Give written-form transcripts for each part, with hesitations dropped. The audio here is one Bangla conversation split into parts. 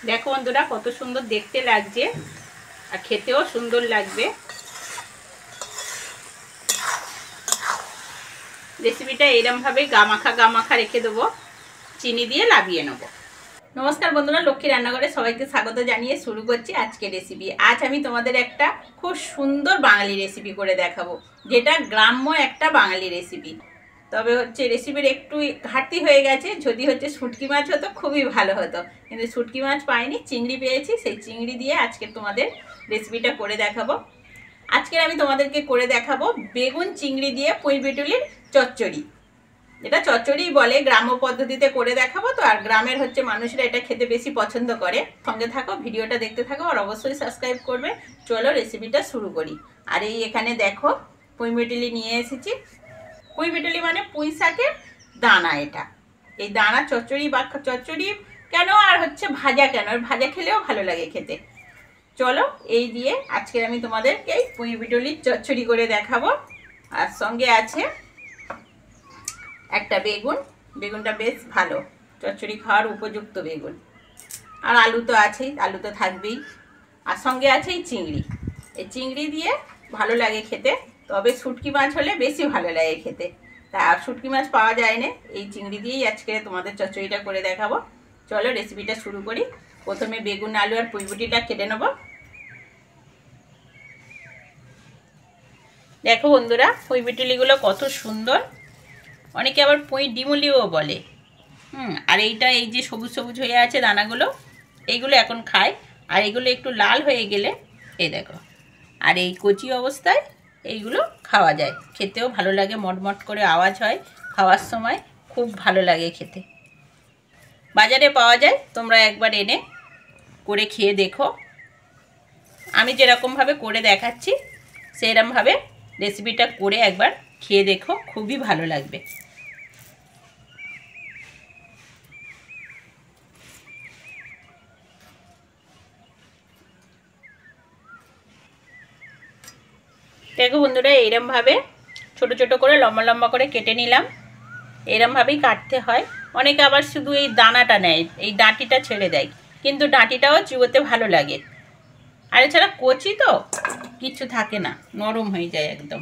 দেখো বন্ধুরা কত সুন্দর দেখতে লাগছে আর খেতেও সুন্দর লাগবে। রেসিপিটা এরকম ভাবে গামাখা রেখে দেবো, চিনি দিয়ে লাভিয়ে নেব। নমস্কার বন্ধুরা, লক্ষ্মী রান্নাঘরে সবাইকে স্বাগত জানিয়ে শুরু করছি আজকে রেসিপি। আজ আমি তোমাদের একটা খুব সুন্দর বাঙালি রেসিপি করে দেখাবো, যেটা গ্রাম্য একটা বাঙালি রেসিপি। তবে হচ্ছে রেসিপির একটু ঘাটতি হয়ে গেছে, যদি হচ্ছে শুটকি মাছ হতো খুবই ভালো হতো, কিন্তু শুটকি মাছ পাইনি, চিংড়ি পেয়েছি। সেই চিংড়ি দিয়ে আজকে তোমাদের রেসিপিটা করে দেখাবো। আজকে আমি তোমাদেরকে করে দেখাবো বেগুন চিংড়ি দিয়ে পুঁই বেটুলির চচ্চড়ি, যেটা চচ্চড়ি বলে, গ্রাম্য পদ্ধতিতে করে দেখাবো। তো আর গ্রামের হচ্ছে মানুষরা এটা খেতে বেশি পছন্দ করে। সঙ্গে থাকো, ভিডিওটা দেখতে থাকো আর অবশ্যই সাবস্ক্রাইব করবে। চলো রেসিপিটা শুরু করি। আর এই এখানে দেখো পুঁই বেটুলি নিয়ে এসেছি। পুঁই বেটুলি মানে পুঁই শাকের দানা। এটা এই দানা চচ্চড়ি বা চচ্চড়ি কেন আর হচ্ছে ভাজা কেন, ভাজা খেলেও ভালো লাগে খেতে। চলো এই দিয়ে আজকে আমি তোমাদেরকে পুঁই বেটুলির চচ্চড়ি করে দেখাবো। আর সঙ্গে আছে একটা বেগুন, বেগুনটা বেশ ভালো চচ্চড়ি খাওয়ার উপযুক্ত বেগুন। আর আলু তো আছেই, আলু তো থাকবেই। আর সঙ্গে আছে এই চিংড়ি। এই চিংড়ি দিয়ে ভালো লাগে খেতে, তবে শুটকি মাছ হলে বেশি ভালো লাগে খেতে। তা শুটকি মাছ পাওয়া যায় না, এই চিংড়ি দিয়েই আজকে তোমাদের চচ্চড়িটা করে দেখাবো। চলো রেসিপিটা শুরু করি। প্রথমে বেগুন, আলু আর পুঁইবুটিটা কেটে নেব। দেখো বন্ধুরা, পুঁইবিটুলিগুলো কত সুন্দর, অনেকে আবার পুঁই ডিমুলিও বলে। আর এইটা এই যে সবুজ সবুজ হয়ে আছে দানাগুলো, এইগুলো এখন খায়। আর এগুলো একটু লাল হয়ে গেলে এই দেখো, আর এই কচি অবস্থায় এইগুলো খাওয়া যায়, খেতেও ভালো লাগে, মটমট করে আওয়াজ হয় খাওয়ার সময়, খুব ভালো লাগে খেতে। বাজারে পাওয়া যায়, তোমরা একবার এনে করে খেয়ে দেখো। আমি যেরকমভাবে করে দেখাচ্ছি সেরকমভাবে রেসিপিটা করে একবার খেয়ে দেখো, খুবই ভালো লাগবে। দেখো বন্ধুরা, এইরমভাবে ছোট ছোট করে লম্বা লম্বা করে কেটে নিলাম। এরমভাবেই কাটতে হয়। অনেকে আবার শুধু এই দানাটা নেয়, এই ডাঁটিটা ছেড়ে দেয়, কিন্তু ডাঁটিটাও চিবোতে ভালো লাগে। আর এছাড়া কচি তো কিছু থাকে না, নরম হয়ে যায় একদম।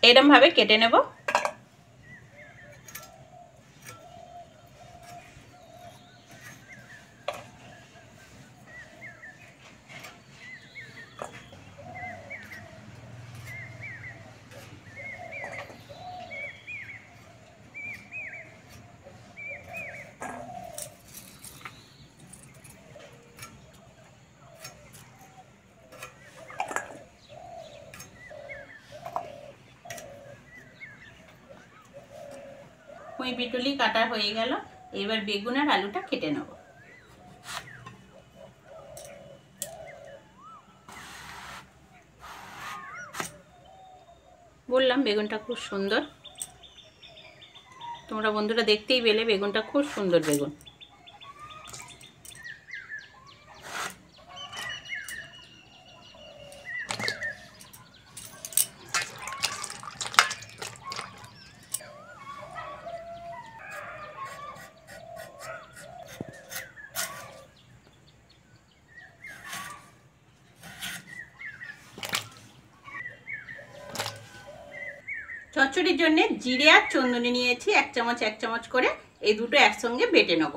এরমভাবে কেটে নেব। পুঁই বিটুলি কাটা হয়ে গেল, এবার বেগুন আর আলুটা কেটে নেব। বললাম বেগুনটা খুব সুন্দর, তোমরা বন্ধুরা দেখতেই পেলে বেগুনটা খুব সুন্দর বেগুন। চচ্চড়ির জন্য জিরে আর চন্দনী নিয়েছি এক চামচ করে, এই দুটো একসঙ্গে বেটে নেব।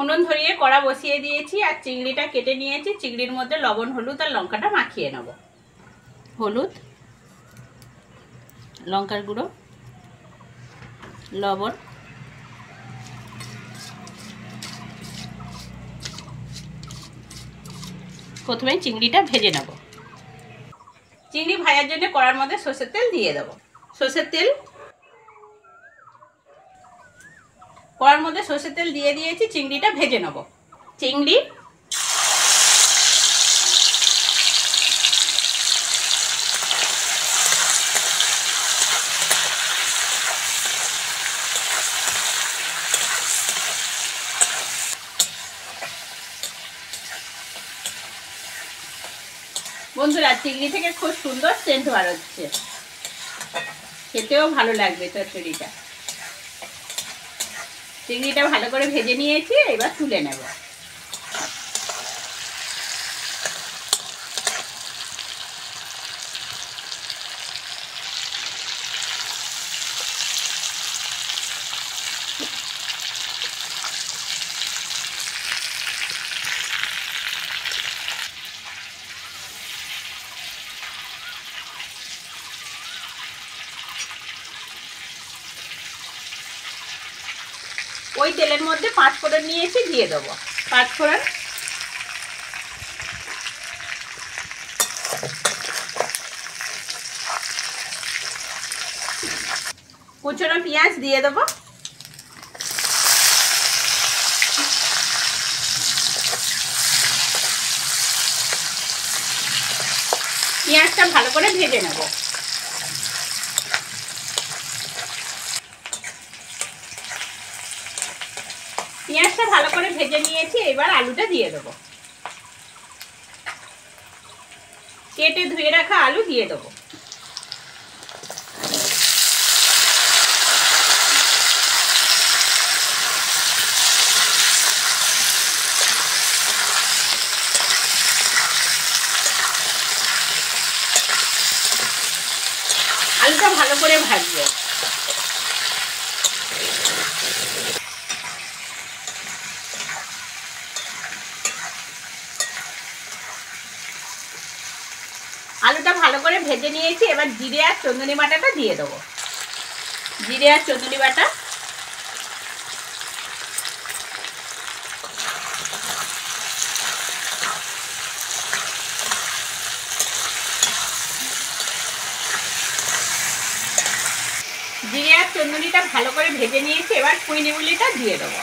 উনুন ধরিয়ে কড়া বসিয়ে দিয়েছি আর চিংড়িটা কেটে নিয়েছি। চিংড়ির মধ্যে লবণ, হলুদ আর লঙ্কাটা মাখিয়ে নেব। হলুদ, লঙ্কার গুঁড়ো, লবণ, প্রথমে চিংড়িটা ভেজে নেব। চিংড়ি ভাজার জন্য কড়ার মধ্যে সরষের তেল দিয়ে দেবো। কড়ার মধ্যে সরষের তেল দিয়ে দিয়েছি, চিংড়িটা ভেজে নেব। চিংড়ি, বন্ধুরা চিংড়ি থেকে খুব সুন্দর সেন্ট বার হচ্ছে, খেতেও ভালো লাগবে চচ্চড়িটা। চিংড়িটা ভালো করে ভেজে নিয়েছি, এবার তুলে নেব। ওই তেলের মধ্যে 5 ফোড়ন নিয়েছি, দিয়ে দেবো। 5 ফোড়ন, কুচনো পেঁয়াজ দিয়ে দেবো। পেঁয়াজটা ভালো করে ভেজে নেব। পেঁয়াজটা ভালো করে ভেজে নিয়েছি, এবার আলুটা দিয়ে দেবো। কেটে ধুয়ে রাখা আলু দিয়ে দেবো। আলুটা ভালো করে ভাজবো। আলুটা ভালো করে ভেজে নিয়েছি, এবার জিরে আর চন্দনী বাটাটা দিয়ে দেবো। জিরে আর চন্দনী বাটা, জিরে আর চন্দনীটা ভালো করে ভেজে নিয়েছি, এবার পুঁই নেবুলিটা দিয়ে দেবো।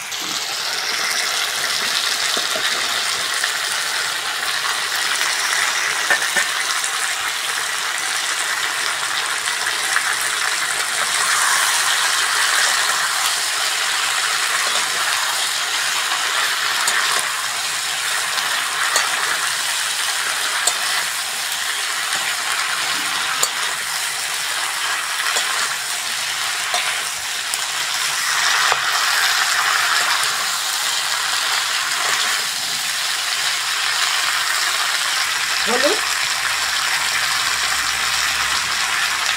হলুদ,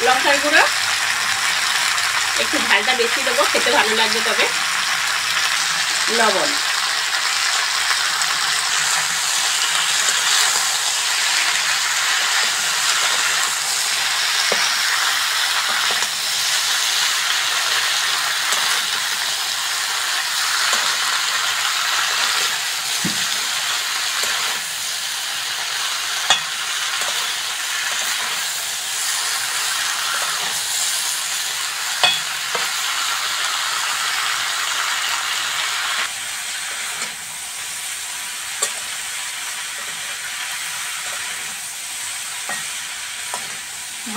লঙ্কার গুঁড়ো, একটু ঝালটা বেশি দেবো, খেতে ভালো লাগবে, তবে লবণ,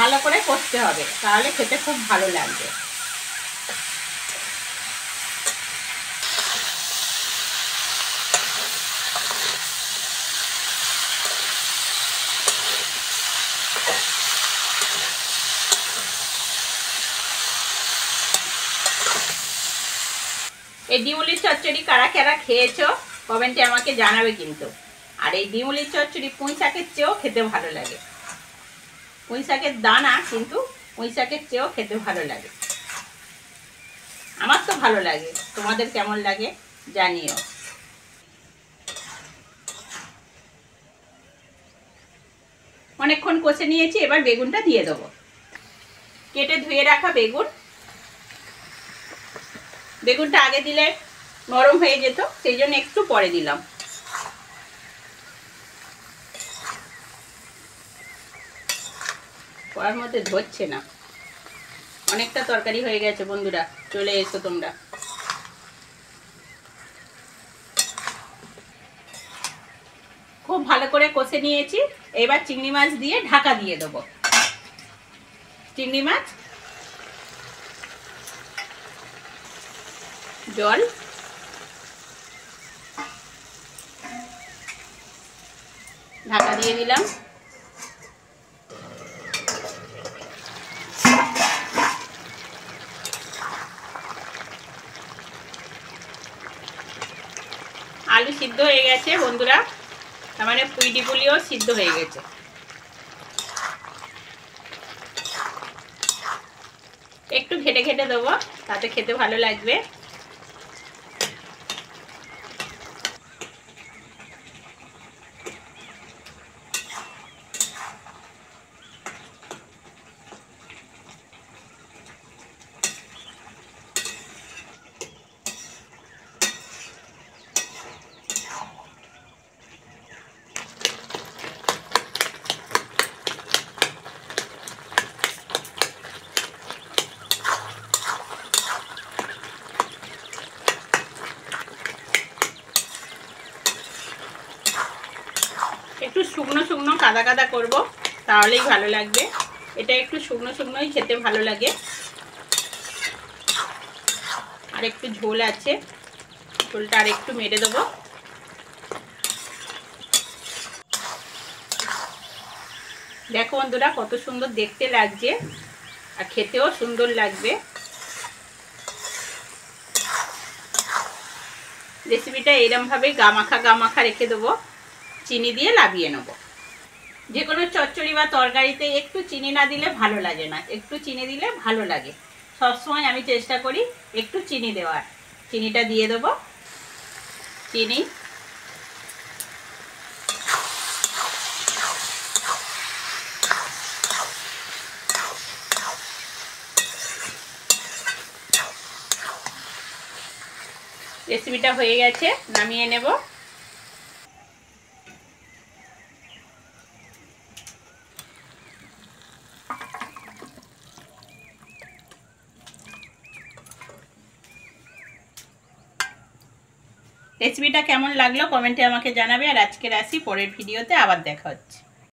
ভালো করে কষতে হবে, তাহলে খেতে খুব ভালো লাগবে। এই ডিমুলির চচ্চড়ি কারা কারা খেয়েছো কমেন্টে আমাকে জানাবে কিন্তু। আর এই ডিমুলির চচ্চড়ি পুঁই শাকের চেয়েও খেতে ভালো লাগে। পুঁই শাকের দানা, কিন্তু পুঁই শাকের চেয়েও খেতে ভালো লাগে। আমার তো ভালো লাগে, তোমাদের কেমন লাগে জানিও। অনেকক্ষণ কষে নিয়েছি, এবার বেগুনটা দিয়ে দেবো। কেটে ধুয়ে রাখা বেগুন। বেগুনটা আগে দিলে নরম হয়ে যেত, সেই জন্য একটু পরে দিলাম। কড়ার মধ্যে ধরছে না, অনেকটা তরকারি হয়ে গেছে বন্ধুরা, চলে এসো তোমরা। খুব ভালো করে কষে নিয়েছি। এবার চিংড়ি মাছ দিয়ে ঢাকা দিয়ে দেবো। চিংড়ি মাছ, জল, ঢাকা দিয়ে দিলাম। আলু সিদ্ধ হয়ে গেছে বন্ধুরা, তার মানে পুঁইডিগুলিও সিদ্ধ হয়ে গেছে। একটু ঘেটে ঘেটে দেবো, তাতে খেতে ভালো লাগবে। একটু শুকনো শুকনো কাদা কাদা করব, তাহলেই ভালো লাগবে। এটা একটু শুকনো শুকনোই খেতে ভালো লাগে। আর একটু ঝোল আছে, ঝোলটা আর একটু মেরে দেবো। দেখো বন্ধুরা কত সুন্দর দেখতে লাগছে, আর খেতেও সুন্দর লাগবে। রেসিপিটা এরমভাবে গা মাখা রেখে দেবো, চিনি দিয়ে লাবিয়ে নেব। যে কোনো চচ্চড়ি বা তরকারিতে একটু চিনি না দিলে ভালো লাগে না, একটু চিনি দিলে ভালো লাগে। সবসময় আমি চেষ্টা করি একটু চিনি দেওয়ার। চিনিটা দিয়ে দেবো। চিনি, রেসিপিটা হয়ে গেছে, নামিয়ে নেব। রেসিপিটা কেমন লাগলো কমেন্টে আমাকে জানাবে। আর আজকের আসি, পরের ভিডিওতে আবার দেখা হচ্ছে।